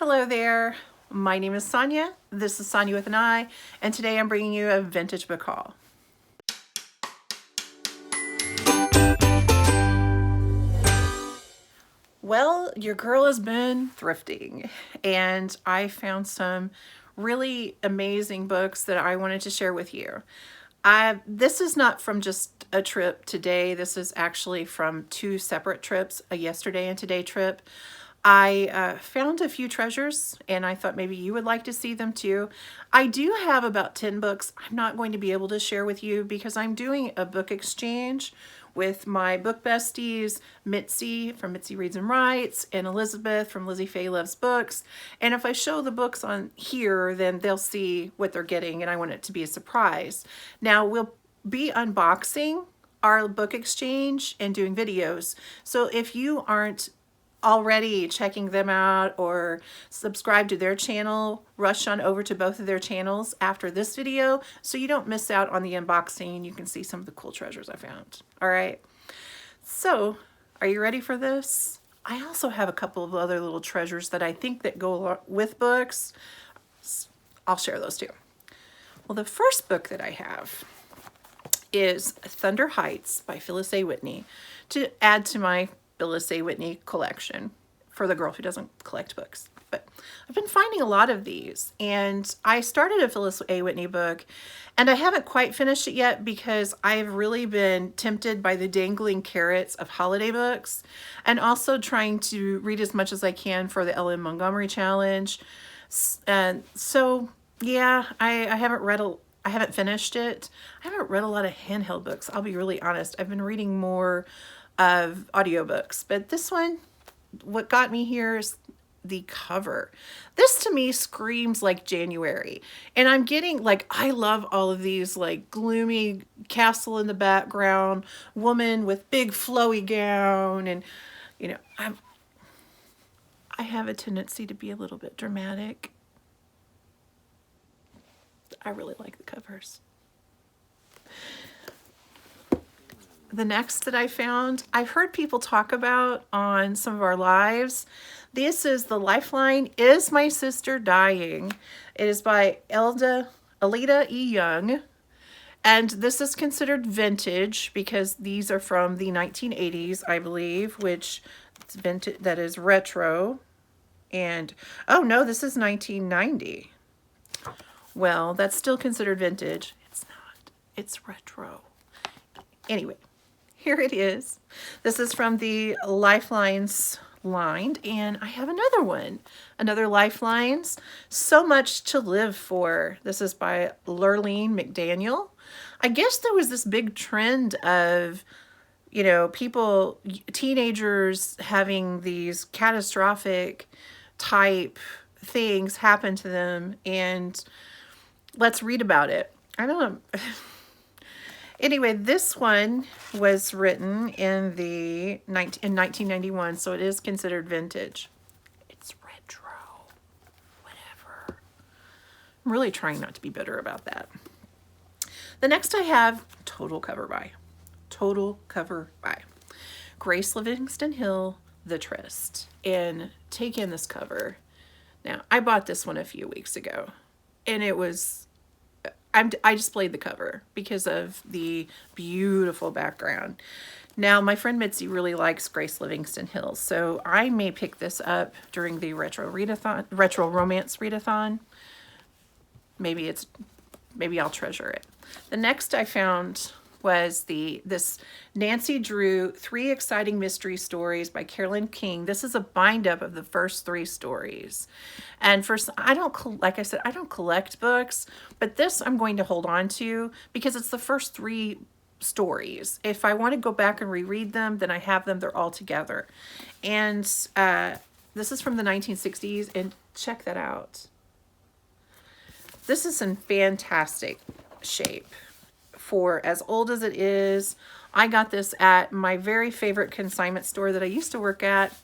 Hello there, my name is Sonia. This is Sonia with an I, and today I'm bringing you a vintage book haul. Well, your girl has been thrifting, and I found some really amazing books that I wanted to share with you. This is not from just a trip today. This is actually from two separate trips, a yesterday and today trip. I found a few treasures and I thought maybe you would like to see them too. I do have about 10 books I'm not going to be able to share with you because I'm doing a book exchange with my book besties, Mitzi from Mitzi Reads and Writes, and Elizabeth from Lizzie Faye Loves Books. And if I show the books on here, then they'll see what they're getting, and I want it to be a surprise. Now, we'll be unboxing our book exchange and doing videos. So if you aren't already checking them out or subscribe to their channel, rush on over to both of their channels after this video so you don't miss out on the unboxing and you can see some of the cool treasures I found. All right, so are you ready for this? I also have a couple of other little treasures that I think that go with books. I'll share those too. Well, the first book that I have is Thunder Heights by Phyillis A. Whitney, to add to my Phyillis A. Whitney collection for the girl who doesn't collect books. But I've been finding a lot of these, and I started a Phyillis A. Whitney book and I haven't quite finished it yet because I've really been tempted by the dangling carrots of holiday books and also trying to read as much as I can for the L.M. Montgomery challenge. And so yeah, I haven't finished it. I haven't read a lot of handheld books, I'll be really honest. I've been reading more of audiobooks, but this one, what got me here is the cover. This to me screams like January, and I'm getting like, I love all of these like gloomy castle in the background, woman with big flowy gown, and you know, I have a tendency to be a little bit dramatic. I really like the covers. The next that I found, I've heard people talk about on some of our lives. This is the Lifeline Is My Sister Dying? It is by Alida E. Young. And this is considered vintage because these are from the 1980s, I believe, which it's vintage, that is retro. And, oh no, this is 1990. Well, that's still considered vintage. It's not. It's retro. Anyway. Here it is. This is from the Lifelines line, and I have another one, another Lifelines, So Much to Live For. This is by Lurlene McDaniel. I guess there was this big trend of, you know, people, teenagers having these catastrophic type things happen to them, and let's read about it. I don't know. Anyway, this one was written in in 1991, so it is considered vintage. It's retro, whatever. I'm really trying not to be bitter about that. The next I have Total Cover by Grace Livingston Hill, The Tryst. And take in this cover. Now, I bought this one a few weeks ago, and it was, I displayed the cover because of the beautiful background. Now, my friend Mitzi really likes Grace Livingston Hill, so I may pick this up during the retro romance readathon. Maybe I'll treasure it. The next I found was this Nancy Drew 3 Exciting Mystery Stories by Carolyn Keene. This is a bind-up of the first 3 stories. And first, like I said, I don't collect books, but this I'm going to hold on to because it's the first 3 stories. If I want to go back and reread them, then I have them, they're all together. And this is from the 1960s, and check that out. This is in fantastic shape. For as old as it is, I got this at my very favorite consignment store that I used to work at.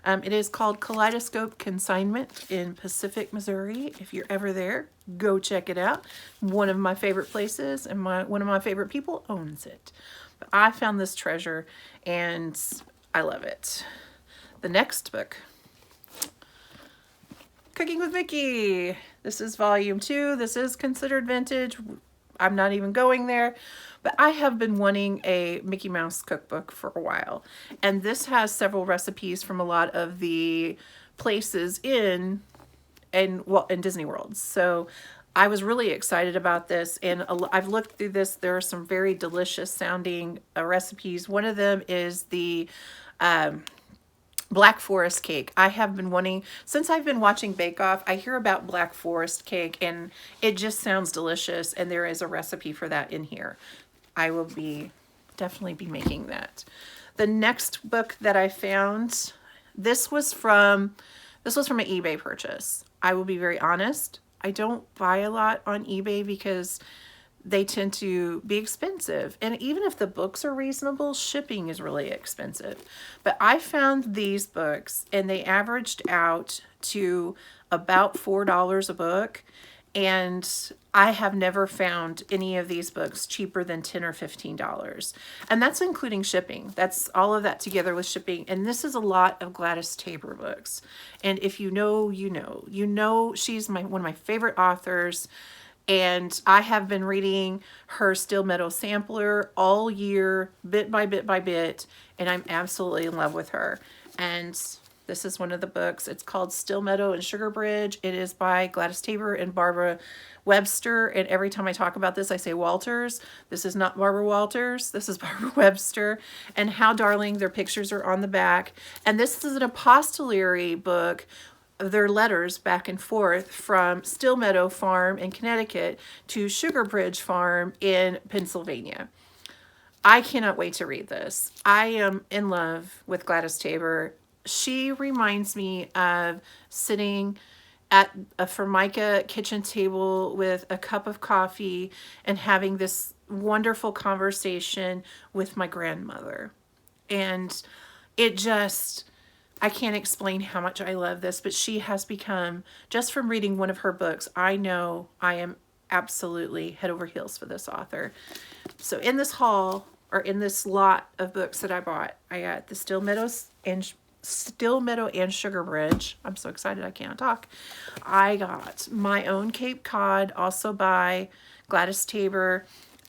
It is called Kaleidoscope Consignment in Pacific, Missouri. If you're ever there, go check it out. One of my favorite places, and one of my favorite people owns it. But I found this treasure and I love it. The next book Cooking with Mickey. This is volume 2. This is considered vintage. I'm not even going there, but I have been wanting a Mickey Mouse cookbook for a while. And this has several recipes from a lot of the places in Disney World. So I was really excited about this, and I've looked through this. There are some very delicious sounding recipes. One of them is the Black Forest cake. I have been wanting, since I've been watching Bake Off, I hear about Black Forest cake and it just sounds delicious, and there is a recipe for that in here. I will definitely be making that. The next book that I found, this was from an eBay purchase. I will be very honest. I don't buy a lot on eBay because they tend to be expensive. And even if the books are reasonable, shipping is really expensive. But I found these books and they averaged out to about $4 a book. And I have never found any of these books cheaper than $10 or $15. And that's including shipping. That's all of that together with shipping. And this is a lot of Gladys Tabor books. And if you know, you know. You know she's one of my favorite authors. And I have been reading her Stillmeadow sampler all year, bit by bit by bit. And I'm absolutely in love with her. And this is one of the books. It's called Stillmeadow and Sugarbridge. It is by Gladys Tabor and Barbara Webster. And every time I talk about this, I say Walters. This is not Barbara Walters. This is Barbara Webster. And how darling, their pictures are on the back. And this is an epistolary book of their letters back and forth from Stillmeadow Farm in Connecticut to Sugarbridge Farm in Pennsylvania. I cannot wait to read this. I am in love with Gladys Tabor. She reminds me of sitting at a Formica kitchen table with a cup of coffee and having this wonderful conversation with my grandmother. And it just, I can't explain how much I love this, but she has become, just from reading one of her books, I know I am absolutely head over heels for this author. So in this haul, or in this lot of books that I bought, I got the Stillmeadow and Sugarbridge. I'm so excited I can't talk. I got My Own Cape Cod, also by Gladys Tabor.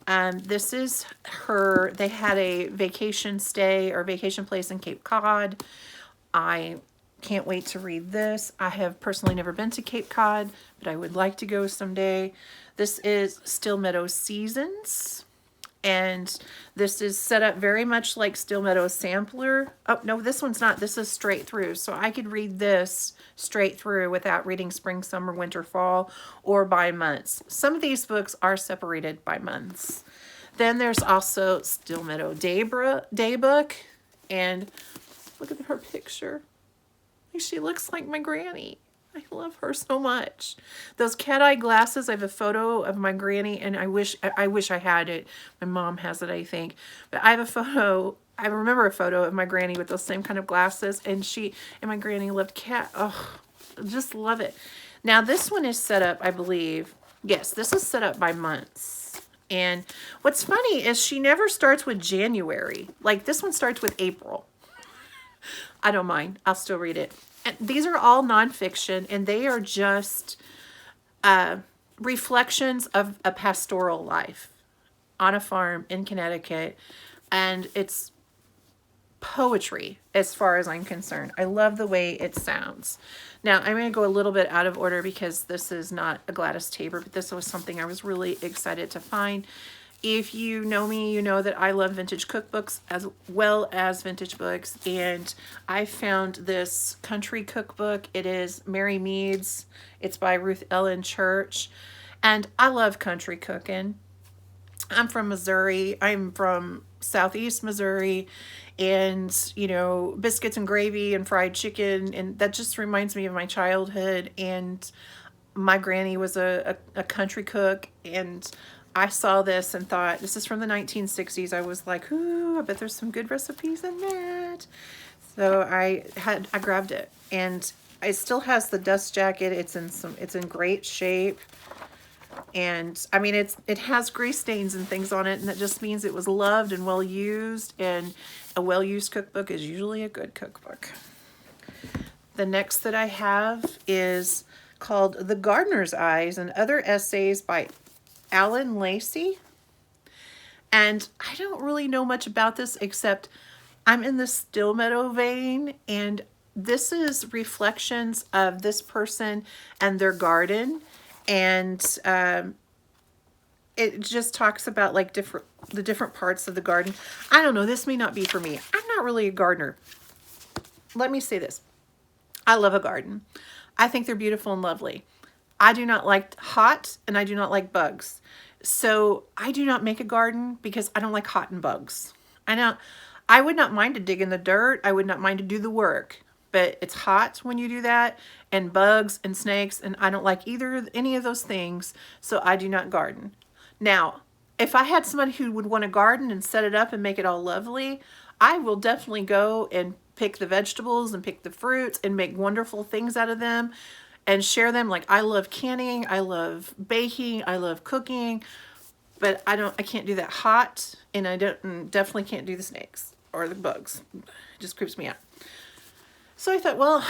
This is her, they had a vacation stay or vacation place in Cape Cod. I can't wait to read this. I have personally never been to Cape Cod, but I would like to go someday. This is Stillmeadow Seasons. And this is set up very much like Stillmeadow Sampler. Oh, no, this one's not. This is straight through. So I could read this straight through without reading spring, summer, winter, fall, or by months. Some of these books are separated by months. Then there's also Stillmeadow Daybook. And look at her picture. She looks like my granny. I love her so much. Those cat eye glasses, I have a photo of my granny, and I wish I had it. My mom has it, I think. But I have a photo, I remember a photo of my granny with those same kind of glasses, and my granny loved cat. Oh, just love it. Now this one is set up, I believe. Yes, this is set up by months. And what's funny is she never starts with January. Like this one starts with April. I don't mind. I'll still read it. And these are all nonfiction, and they are just reflections of a pastoral life on a farm in Connecticut. And it's poetry as far as I'm concerned. I love the way it sounds. Now, I'm going to go a little bit out of order because this is not a Gladys Tabor, but this was something I was really excited to find. If you know me, you know that I love vintage cookbooks as well as vintage books. And I found this country cookbook. It is Mary Mead's. It's by Ruth Ellen Church. And I love country cooking. I'm from Missouri. I'm from Southeast Missouri. And, you know, biscuits and gravy and fried chicken. And that just reminds me of my childhood. And my granny was a country cook. And I saw this and thought, this is from the 1960s. I was like, ooh, I bet there's some good recipes in that. So I grabbed it, and it still has the dust jacket. It's in great shape. And I mean, it has grease stains and things on it, and that just means it was loved and well used, and a well-used cookbook is usually a good cookbook. The next that I have is called The Gardener's Eyes and Other Essays by Alan Lacy. And I don't really know much about this except I'm in the Stillmeadow vein, and this is reflections of this person and their garden. And it just talks about like the different parts of the garden. I don't know, this may not be for me. I'm not really a gardener. Let me say this. I love a garden. I think they're beautiful and lovely. I do not like hot, and I do not like bugs. So I do not make a garden because I don't like hot and bugs. I would not mind to dig in the dirt. I would not mind to do the work, but it's hot when you do that, and bugs and snakes, and I don't like any of those things. So I do not garden. Now, if I had somebody who would want to garden and set it up and make it all lovely, I will definitely go and pick the vegetables and pick the fruits and make wonderful things out of them and share them. Like, I love canning, I love baking, I love cooking, but I can't do that hot, and I definitely can't do the snakes or the bugs. It just creeps me out. So I thought, well,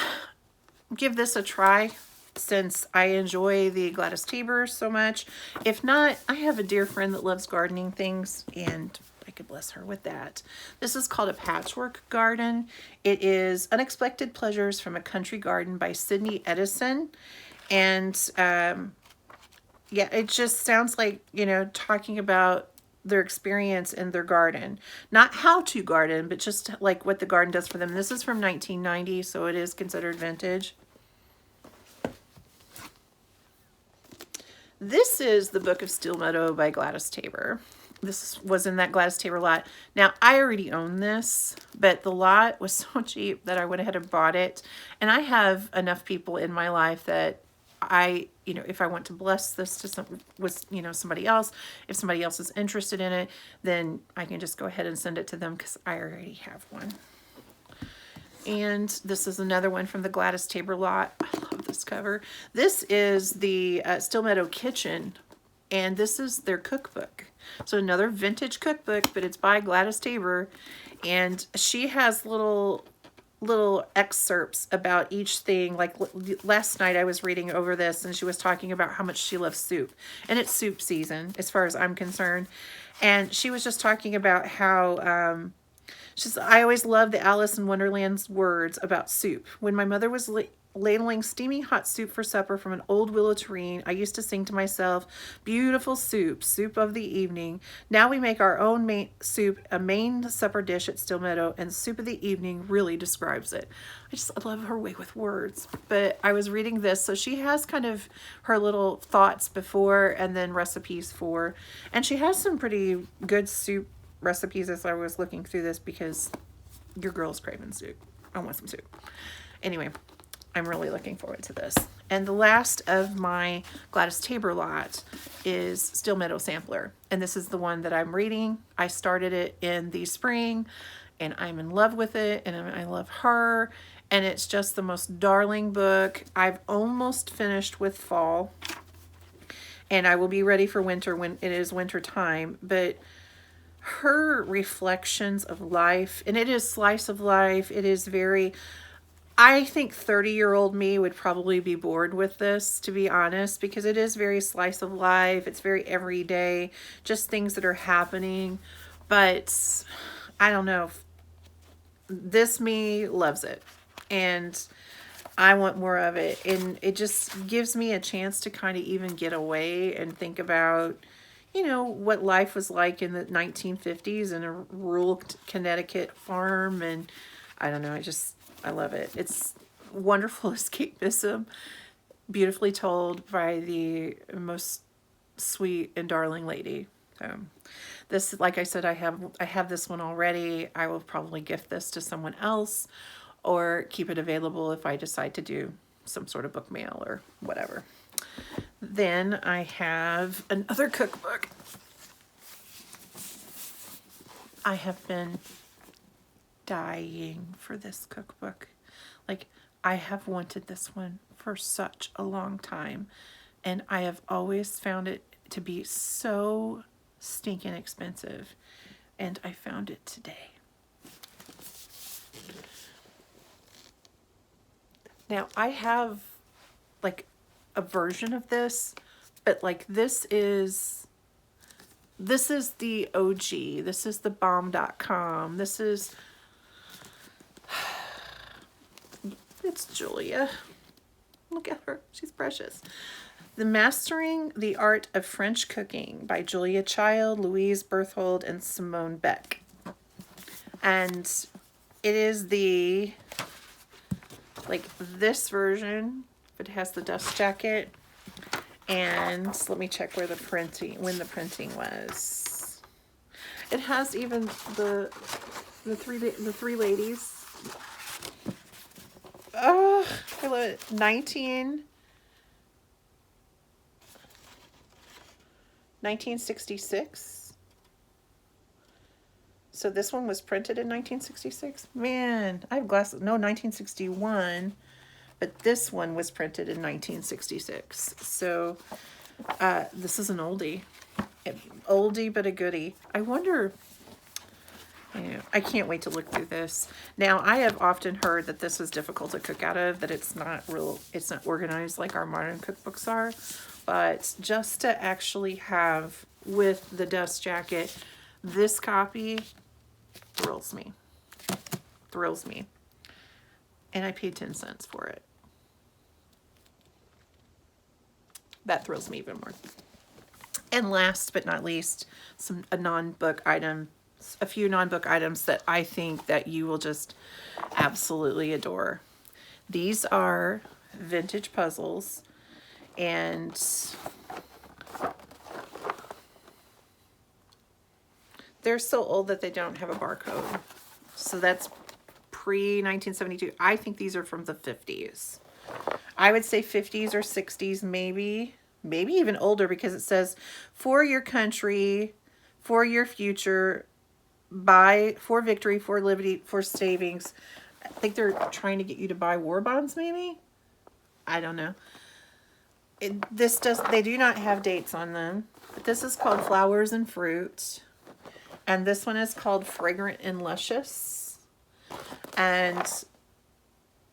give this a try since I enjoy the Gladys Tabor so much. If not, I have a dear friend that loves gardening things, and I could bless her with that. This is called A Patchwork Garden. It is Unexpected Pleasures from a Country Garden by Sydney Eddison. And yeah, it just sounds like, you know, talking about their experience in their garden. Not how to garden, but just like what the garden does for them. This is from 1990, so it is considered vintage. This is the Book of Stillmeadow by Gladys Tabor. This was in that Gladys Tabor lot. Now, I already own this, but the lot was so cheap that I went ahead and bought it. And I have enough people in my life that you know, if I want to bless this to somebody else, if somebody else is interested in it, then I can just go ahead and send it to them because I already have one. And this is another one from the Gladys Tabor lot. I love this cover. This is the Stillmeadow Kitchen, and this is their cookbook. So another vintage cookbook, but it's by Gladys Tabor, and she has little excerpts about each thing. Like last night I was reading over this, and she was talking about how much she loves soup, and it's soup season as far as I'm concerned. And she was just talking about how I always loved the Alice in Wonderland's words about soup. When my mother was ladling steaming hot soup for supper from an old willow tureen, I used to sing to myself, beautiful soup, soup of the evening. Now we make our own soup, a main supper dish at Stillmeadow, and soup of the evening really describes it. I love her way with words. But I was reading this, so she has kind of her little thoughts before and then recipes for, and she has some pretty good soup recipes as I was looking through this because your girl's craving soup. I want some soup. Anyway, I'm really looking forward to this. And the last of my Gladys Tabor lot is Stillmeadow Sampler. And this is the one that I'm reading. I started it in the spring, and I'm in love with it, and I love her. And it's just the most darling book. I've almost finished with fall, and I will be ready for winter when it is winter time. But her reflections of life, and it is slice of life. It is very, I think 30-year-old me would probably be bored with this, to be honest, because it is very slice of life. It's very everyday, just things that are happening. But I don't know, this me loves it, and I want more of it. And it just gives me a chance to kind of even get away and think about, you know, what life was like in the 1950s in a rural Connecticut farm. And I don't know, I love it. It's wonderful escapism, beautifully told by the most sweet and darling lady. This, like I said, I have this one already. I will probably gift this to someone else or keep it available if I decide to do some sort of book mail or whatever. Then I have another cookbook. I have been dying for this cookbook. Like, I have wanted this one for such a long time, and I have always found it to be so stinking expensive, and I found it today. Now I have like a version of this, but like this is the OG. This is the bomb.com. This is, it's Julia. Look at her, she's precious. The Mastering the Art of French Cooking by Julia Child, Louise Burthold, and Simone Beck. And it is the, like this version, but it has the dust jacket. And let me check where the printing, when the printing was. It has even the three ladies. Oh, I love it. 1966. So this one was printed in 1966. Man, I have glasses. No, 1961. But this one was printed in 1966. So this is an oldie. Oldie but a goodie. I wonder, I can't wait to look through this. Now, I have often heard that this was difficult to cook out of, that it's not organized like our modern cookbooks are. But just to actually have with the dust jacket, this copy thrills me. Thrills me. And I paid 10 cents for it. That thrills me even more. And last but not least, a non-book item, a few non-book items that I think that you will just absolutely adore. These are vintage puzzles, and they're so old that they don't have a barcode. So that's pre-1972. I think these are from the 50s. I would say 50s or 60s, maybe even older, because it says, for your country, for your future, for victory, for liberty, for savings. I think they're trying to get you to buy war bonds, maybe? I don't know. They do not have dates on them, but this is called Flowers and Fruit. And this one is called Fragrant and Luscious. And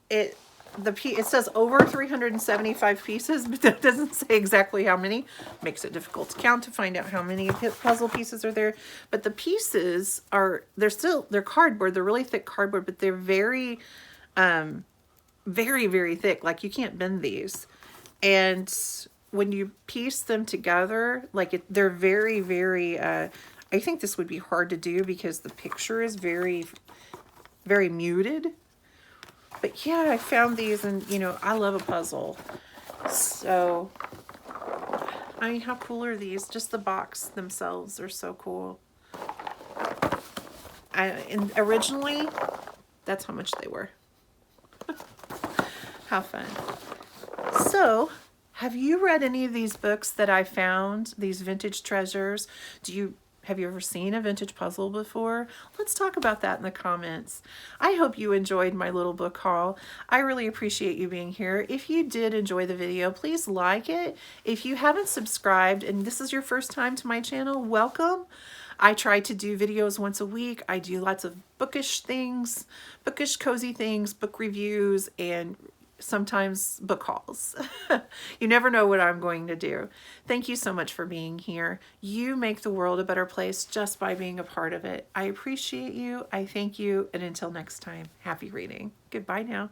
it says over 375 pieces, but that doesn't say exactly how many. Makes it difficult to count to find out how many puzzle pieces are there. But the pieces they're cardboard. They're really thick cardboard, but they're very, very, very thick. Like you can't bend these. And when you piece them together, like they're very, very, I think this would be hard to do because the picture is very, very muted. But yeah, I found these, and I love a puzzle. So, I mean, how cool are these? Just the box themselves are so cool. And originally, that's how much they were. How fun. So, have you read any of these books that I found, these vintage treasures? Have you ever seen a vintage puzzle before? Let's talk about that in the comments. I hope you enjoyed my little book haul. I really appreciate you being here. If you did enjoy the video, please like it. If you haven't subscribed and this is your first time to my channel, welcome. I try to do videos once a week. I do lots of bookish things, bookish cozy things, book reviews, and sometimes book hauls. You never know what I'm going to do. Thank you so much for being here. You make the world a better place just by being a part of it. I appreciate you. I thank you. And until next time, happy reading. Goodbye now.